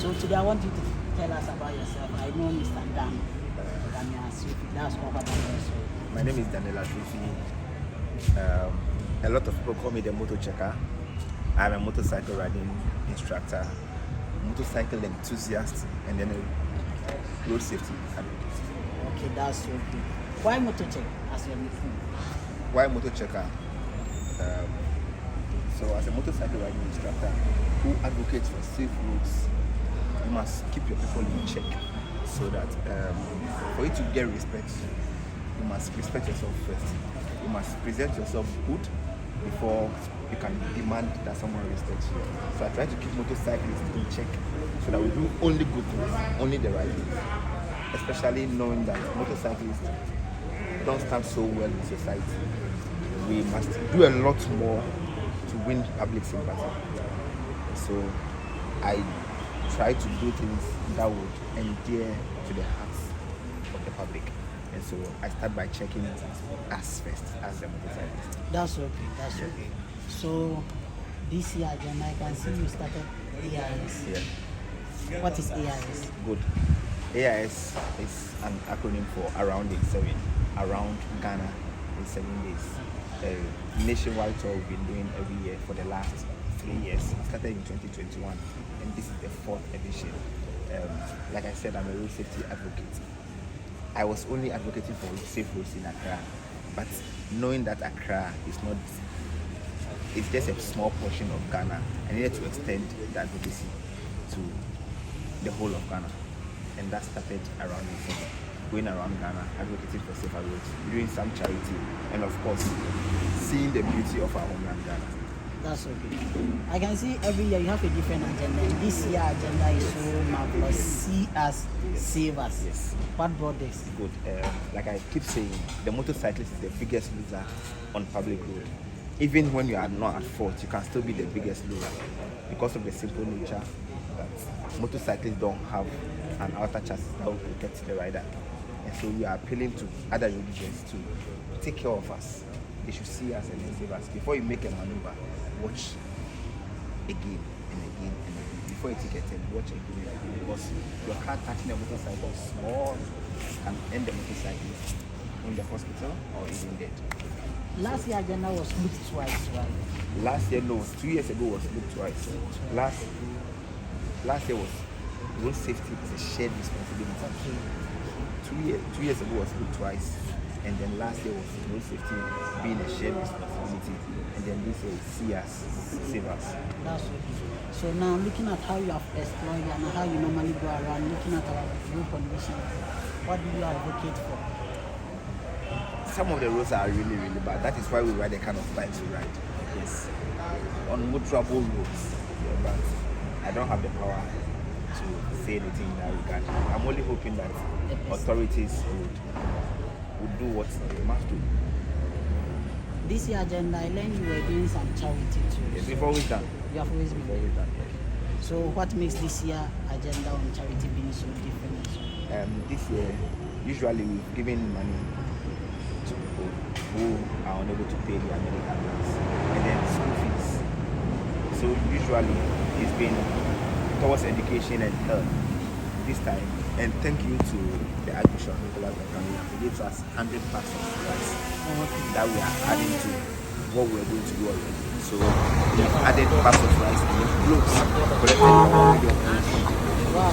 So today I want you to tell us about yourself. I know Mr. Dan. That's what I know. My name is Daniel Ashufi. A lot of people call me the motor checker. I'm a motorcycle riding instructor, motorcycle enthusiast, and then a road safety advocate. Okay, that's so good. Why motor check as your nickname? Why motor checker? So as a motorcycle riding instructor who advocates for safe roads, you must keep your people in check so that for you to get respect, you must respect yourself first. You must present yourself good before you can demand that someone respects you. So I try to keep motorcyclists in check so that we do only good things, only the right things. Especially knowing that motorcyclists don't stand so well in society. We must do a lot more to win public sympathy. So I try to do things that would endear to the hearts of the public. And so I start by checking us first as a motorcyclist. That's okay. That's okay. So this year, Jen, I can see you started AIS. Yeah. What is AIS? Good. AIS is an acronym for Around in 7, around Ghana in 7 days. A nationwide tour we've been doing every year for the last 3 years. It started in 2021, and this is the 4th edition. Like I said, I'm a road safety advocate. I was only advocating for safe roads in Accra, but knowing that Accra is not, it's just a small portion of Ghana, I needed to extend the advocacy to the whole of Ghana, and that started around the city, going around Ghana, advocating for safer roads, doing some charity, and of course, seeing the beauty of our homeland Ghana. That's okay. I can see every year you have a different agenda. And this year agenda is so marvelous. See us, save us. Yes. What brought this? Good. Like I keep saying, the motorcyclist is the biggest loser on public road. Even when you are not at fault, you can still be the biggest loser because of the simple nature that motorcyclists don't have an outer chassis that will protect the rider. And so we are appealing to other religions to take care of us. They should see us and save us. Before you make a maneuver, watch again and again and again. Before you take a turn, watch again and again, because your car touching a motorcycle small can end the motorcyclist in the hospital or even dead. Last year agenda was looked twice, right? Last year, no, 2 years ago was looked twice. Last year was road safety is a shared responsibility. Okay. 2 years ago was looked twice. And then last year was road safety being a shared responsibility. And then this year is see us, save us. That's okay. So now looking at how you have explored and how you normally go around, looking at our road conditions, what do you advocate for? Some of the roads are really, really bad. That is why we ride the kind of bikes we ride. Yes. On motorable roads. Yeah, but I don't have the power to say anything in that regard. I'm only hoping that authorities would do what they must do. This year agenda, I learned you were doing some charity too. Yes, we've always done. You have always been We've always done, yes. So what makes this year agenda on charity being so different? This year, usually we've given money to people who are unable to pay their medical bills and then school fees. So usually it's been towards education and health this time. And thank you to the Archbishop Nicholas Bakami, who gives us 100 packs of rice that we are adding to what we are going to do already. So we have added packs of rice and then clothes collected from our radio. Wow.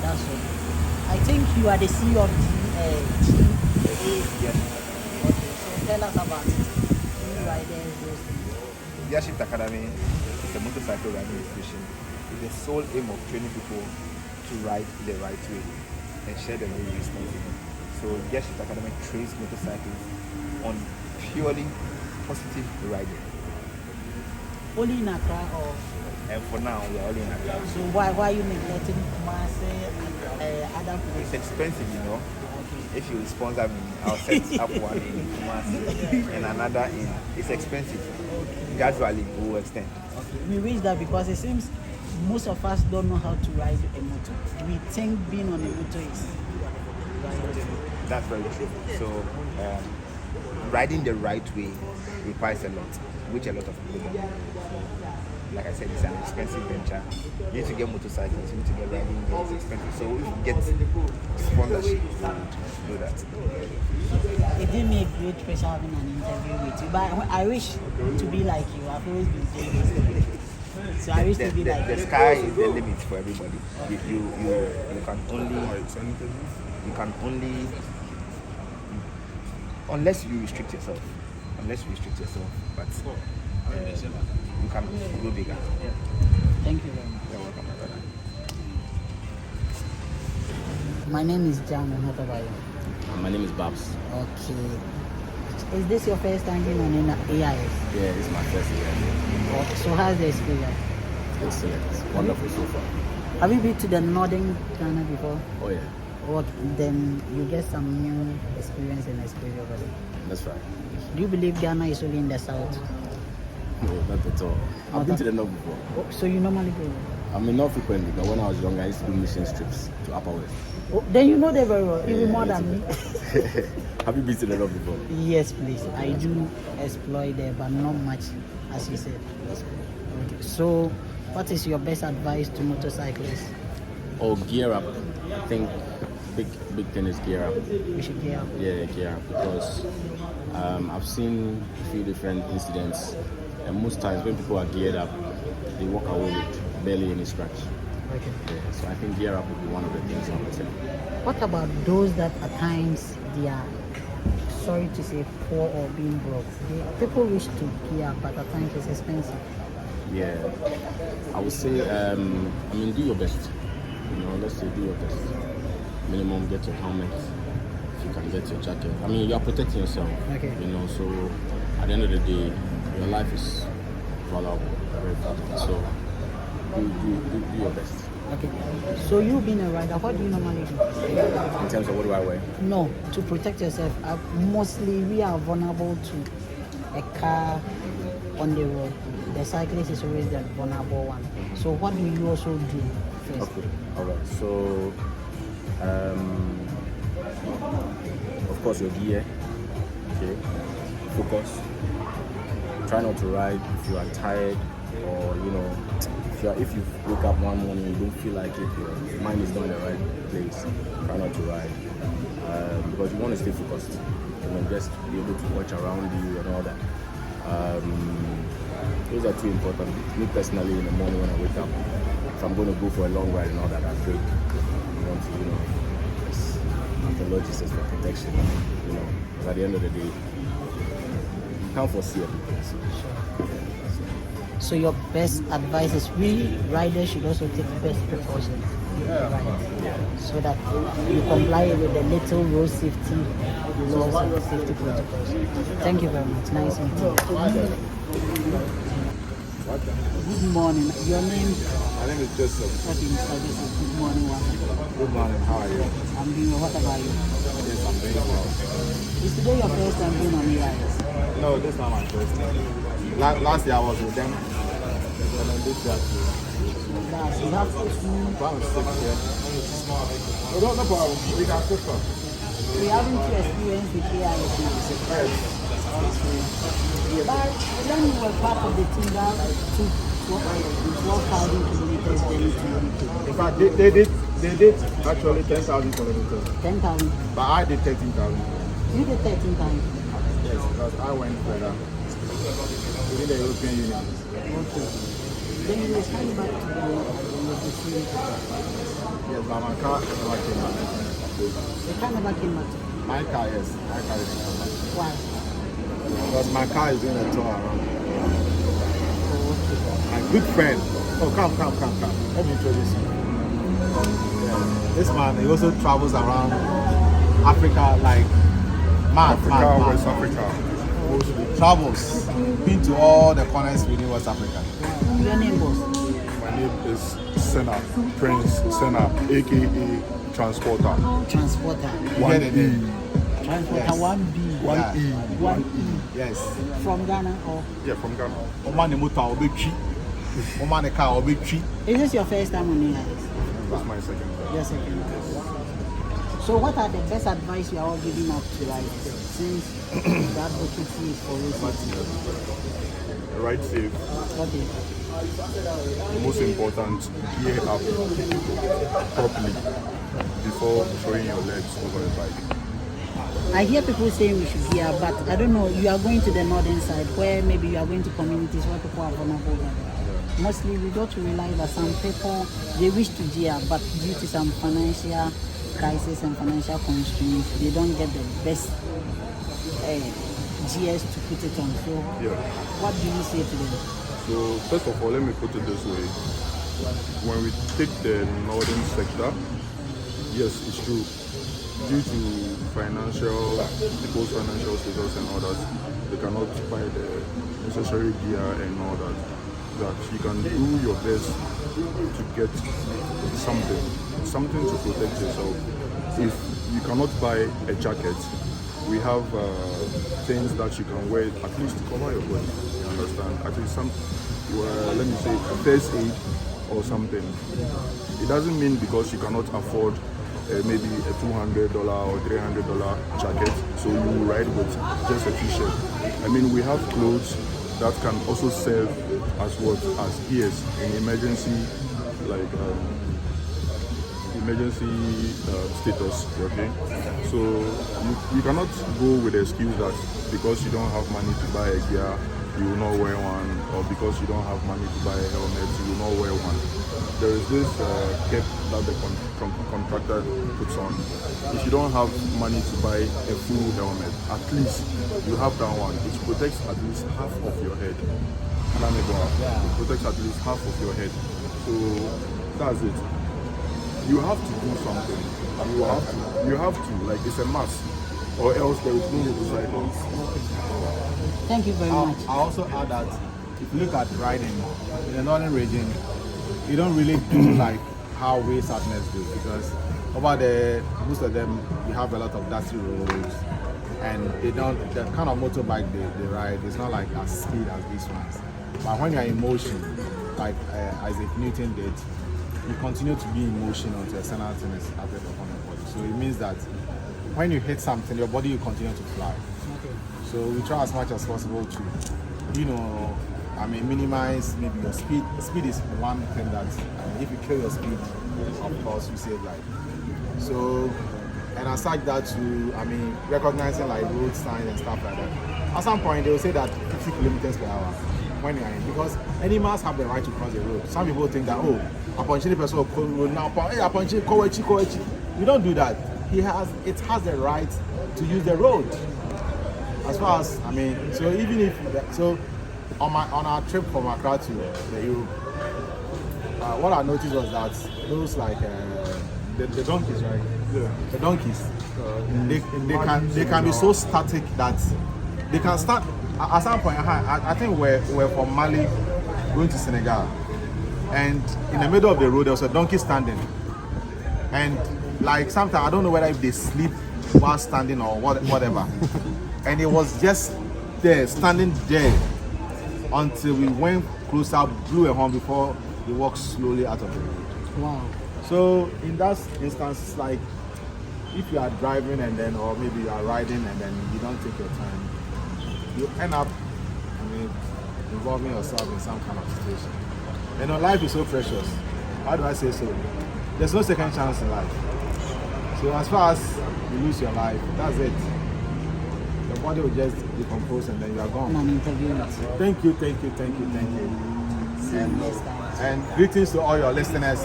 That's it. I think you are the CEO of GA. Yes. Okay, so tell us about it. New riders, those things. Leadership Academy is a motorcycle riding institution with the sole aim of training people to ride the right way and share the road responsibly. So Leadership Academy trains motorcyclists on purely positive riding. Only in Accra or? And for now, we are only in Accra. So why are you neglecting Kumasi and other It's places? expensive, you know. Okay. If you sponsor me, I'll set up one in Kumasi and another in. It's expensive. Gradually, we will extend. Okay. We wish that because it seems most of us don't know how to ride a motor. We think being on a motor is That's very true. So, riding the right way requires a lot, which a lot of people don't. like I said, it's an expensive venture. You need to get motorcycles, you need to get riding gear, it's expensive. So if you get sponsorship, you would do that. It did me a great pleasure having an interview with you, but I wish to be like you. I've always been doing this. So I wish to be like the you. sky is the limit for everybody. You can only unless you restrict yourself. But you can go bigger. Thank you very much. You're welcome, my brother. My name is Jan, and what about you? My name is Babs. Okay. Is this your first time being on an AIS? Yeah, this is my first year. So how's the experience? Excellent. It's wonderful so far. Have you been to the northern Ghana before? Oh yeah, What then you get some new experience and exposure over there. that's right. Do you believe Ghana is only in the south? No, not at all. I've been to the north before. Oh, so you normally go? I mean, not frequently, but when I was younger, I used to do mission trips to Upper West. Oh, then you know them very well, even more Yeah, than me. Have you been to the north before? Yes, please. I do exploit there, but not much, as you said. Okay. So, what is your best advice to motorcyclists? Oh, gear up. I think big thing is gear up. We should gear up. Yeah, gear up, because I've seen a few different incidents, and most times when people are geared up, they walk away with barely any scratch. Okay. Yeah, so I think gear up would be one of the things I would say. What about those that at times they are, sorry to say, poor or being broke? People wish to gear up, but at times it's expensive. Yeah, I would say, do your best. Let's say do your best. Minimum, get your helmet. If you can get your jacket. You're protecting yourself. Okay. So at the end of the day, your life is valuable, very valuable. So do your best. Okay. So you being a rider, what do you normally do? In terms of what do I wear? No, to protect yourself. Mostly we are vulnerable to a car on the road. The cyclist is always the vulnerable one. So what do you also do first? Okay. All right. So, of course, your gear. Okay. Focus. Try not to ride if you are tired, or if you wake up one morning and you don't feel like it, your mind is not in the right place. Try not to ride because you want to stay focused. Just be able to watch around you and all that. Those are two important. Me personally, in the morning when I wake up, if I'm going to go for a long ride and all that, I break. I want to, just have the logistics for protection. But at the end of the day, you can't foresee everything. So your best advice is we riders should also take best precautions. Right? Yeah. So that you comply with the little road safety laws and safety protocols. Thank you very much. Nice meeting you. Good morning. Your name? My name is Joseph. Okay, Mr. Joseph. Good morning. Good morning, how are you? I'm doing well. What about you? Yes, I'm doing well. Is today your first time being on AIS? No, this is not my first time. Last year I was with them, and then this year too. That's, you have two. Around 6 years. Oh, no problem. We can sit up. We haven't experience with AIS now. Yes. But when you were part of the team that took 12,000 kilometers journey to UK. In fact, they did actually 10,000 kilometers. 10,000. But I did 13,000. You did 13,000. Yes, because I went further within the European Union. Okay. Then you was coming back to the same. Yes, but my car never came back. The car never came back. My car, yes. My car is coming back. Why? Because my car is doing a tour around. Oh, okay. My good friend. Oh, come. Let me introduce you. Yeah. This man, he also travels around Africa like mad. West Africa. Travels. Been to all the corners within West Africa. Your name was? My name is Senna, Prince Senna, aka Transporter. Transporter. One E. Transporter Yes. 1B. Yeah. 1E. Yes. From Ghana or? Yeah, from Ghana. Oman the motor obechi. Oman the car obechi. Is this your first time on AIS? That's my second time. Your second. So what are the best advice you are all giving up to riders since the advocacy is for road safety? Ride safe, Okay. most important, gear up properly before throwing your legs over the bike. I hear people saying we should gear, but I don't know. You are going to the northern side where maybe you are going to communities where people are vulnerable. Mostly, we got to realize that some people they wish to gear, but due to some financial crisis and financial constraints, they don't get the best GS to put it on. So, what do you say to them? So first of all, let me put it this way. When we take the northern sector, yes, it's true. Due to people's financial status and all that, they cannot buy the necessary gear and all that. That you can do your best to get something to protect yourself. If you cannot buy a jacket, we have things that you can wear at least to cover your body. You understand? At least let me say, first aid or something. It doesn't mean because you cannot afford maybe a $200 or $300 jacket, so you ride with just a t-shirt. I mean, we have clothes that can also serve as gears in emergency, like status. Okay, so you cannot go with the excuse that because you don't have money to buy a gear, you will not wear one, or because you don't have money to buy a helmet, you will not wear one. There is this cap that the contractor puts on. If you don't have money to buy a full helmet, at least you have that one. It protects at least half of your head. It protects at least half of your head. So that's it. You have to do something. You have to. Like, it's a must. Or else there is no motorcycles. Thank you very much. I also add that if you look at riding in the northern region, you don't really do like how we Southerners do, because over there, most of them, you have a lot of dusty roads, and the kind of motorbike they ride is not like as speed as these ones. But when you're in motion, like Isaac Newton did, you continue to be in motion until a certain thing is added upon your body. So it means that when you hit something, your body will continue to fly. Okay. So we try as much as possible to, minimize maybe your speed. Speed is one thing that, if you kill your speed, of course, you save life. So, and aside that too, recognizing like road signs and stuff like that. At some point, they will say that 50 kilometers per hour when you're in, because animals have the right to cross the road. Some people think that, the person will call road now, you don't do that. It has the right to use the road. As far as, so even if, on our trip from Accra to the Europe, what I noticed was that those like, the donkeys, right? Yeah. The donkeys, they can be so static that they can start, at some point, I think we're from Mali going to Senegal, and in the middle of the road there was a donkey standing, and like sometimes I don't know whether if they sleep while standing or whatever, and it was just there, standing there until we went closer, blew a horn before they walked slowly out of the road. Wow. So in that instance, it's like if you are driving and then, or maybe you are riding and then you don't take your time, you end up, involving yourself in some kind of situation. Life is so precious. How do I say so? There's no second chance in life. So as far as you lose your life, that's it. Your body will just decompose and then you are gone. Thank you. And greetings to all your listeners.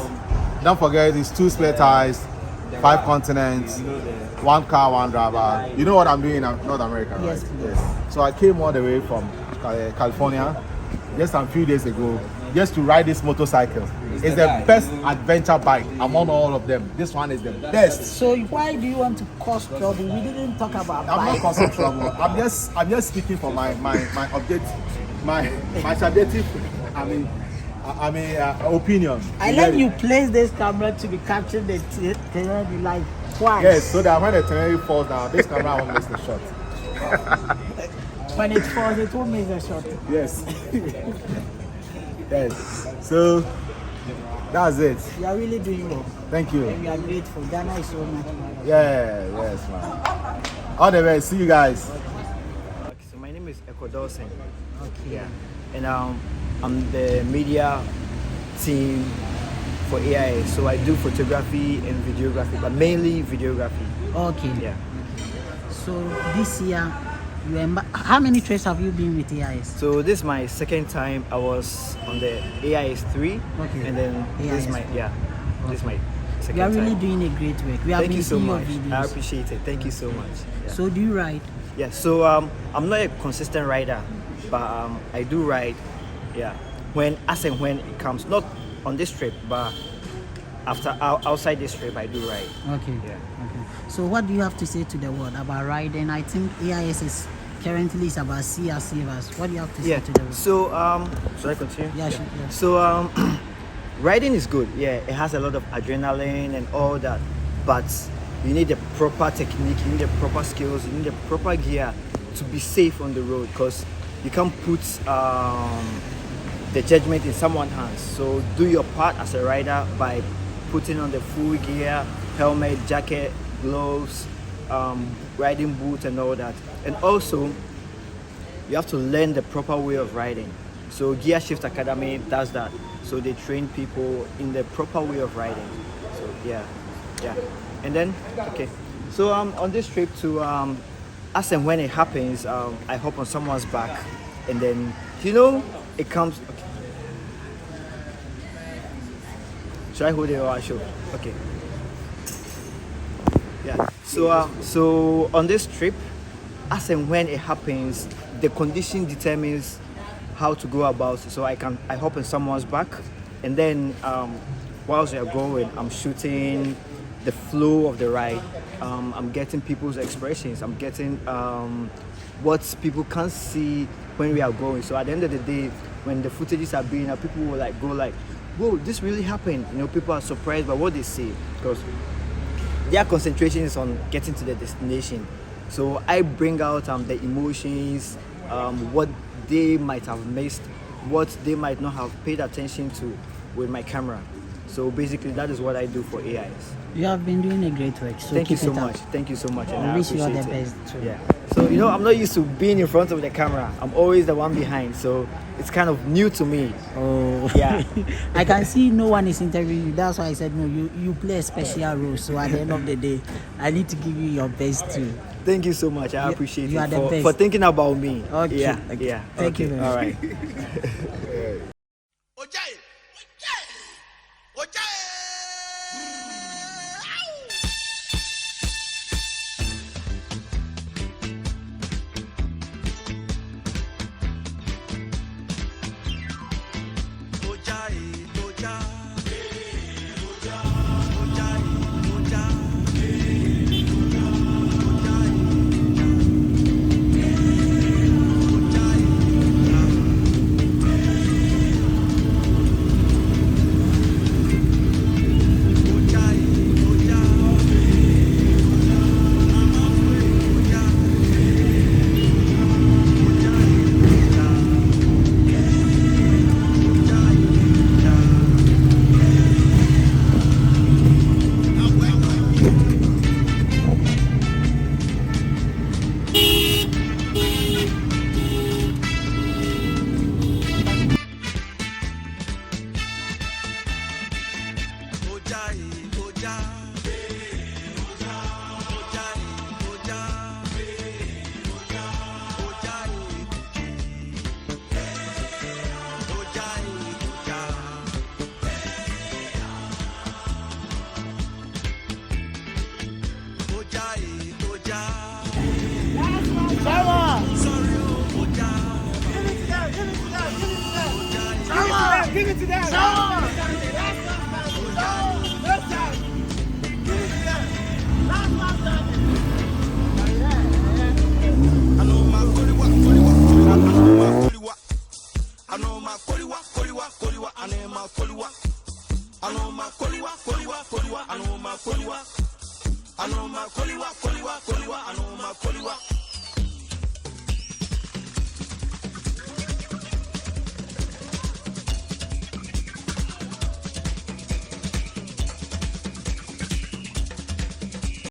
Don't forget, it's 2 spare tires, 5 continents, 1 car, 1 driver. You know what I'm doing in North America, right? Yes. So I came all the way from California just a few days ago just to ride this motorcycle. It's the best adventure bike among all of them. This one is the best. So why do you want to cause trouble? We didn't talk about I'm bike. not causing trouble. I'm just speaking for my objective, my subjective, opinion. I let you place this camera to be capturing the terrain like twice. Yes, so that when the terrain falls down, this camera won't miss the shot. When it falls, it won't miss the shot. Yes. Yes. So that's it. You are really doing well. Thank you. And we are grateful. Ghana is so much. Yes, man. All the best. See you guys. Okay, so my name is Eko Dawson. Okay. Yeah. And I'm the media team for AIS. So I do photography and videography, but mainly videography. Okay. Yeah. So this year, how many trips have you been with AIS? So this is my second time. I was on the AIS 3, Okay. and then this is my this is my second You are really time. doing a great work. We have Thank been you so seeing your much. videos. I appreciate it. Thank you so much. Yeah. So do you ride? Yeah, so I'm not a consistent rider, but I do ride, yeah, when it comes. Not on this trip, but outside this trip, I do ride. Okay. Yeah. Okay. So what do you have to say to the world about riding? I think AIS is currently about CR savers. What do you have to say to the world? So should I continue? Yeah, sure, yeah. So riding is good. Yeah, it has a lot of adrenaline and all that, but you need the proper technique, you need the proper skills, you need the proper gear to be safe on the road, because you can't put the judgment in someone's hands. So do your part as a rider by putting on the full gear, helmet, jacket, gloves, riding boots and all that. And also, you have to learn the proper way of riding. So Gear Shift Academy does that. So they train people in the proper way of riding. So yeah. And then, okay. So on this trip to, as and when it happens, I hop on someone's back, and then, it comes, okay. Should I hold it or I should? Okay. Yeah. So on this trip, as and when it happens, the condition determines how to go about it. So I hop on someone's back, and then whilst we are going, I'm shooting the flow of the ride. I'm getting people's expressions. I'm getting what people can't see when we are going. So at the end of the day, when the footages are being, people will go like, whoa, this really happened. People are surprised by what they see, because their concentration is on getting to the destination. So I bring out the emotions, what they might have missed, what they might not have paid attention to with my camera. So basically, that is what I do for AIS. You have been doing a great work. So Thank you keep so it up. much. Thank you so much. And I I wish you all the appreciate it. best too. Yeah. So I'm not used to being in front of the camera. I'm always the one behind. So it's kind of new to me. Oh. Yeah. I can see no one is interviewing you. That's why I said no. You play a special role. So at the end of the day, I need to give you your best too. Thank you so much. I appreciate you it are the best. for thinking about me. Okay. Yeah. Okay. Yeah. Thank you very much. All right. Give it to them. I know my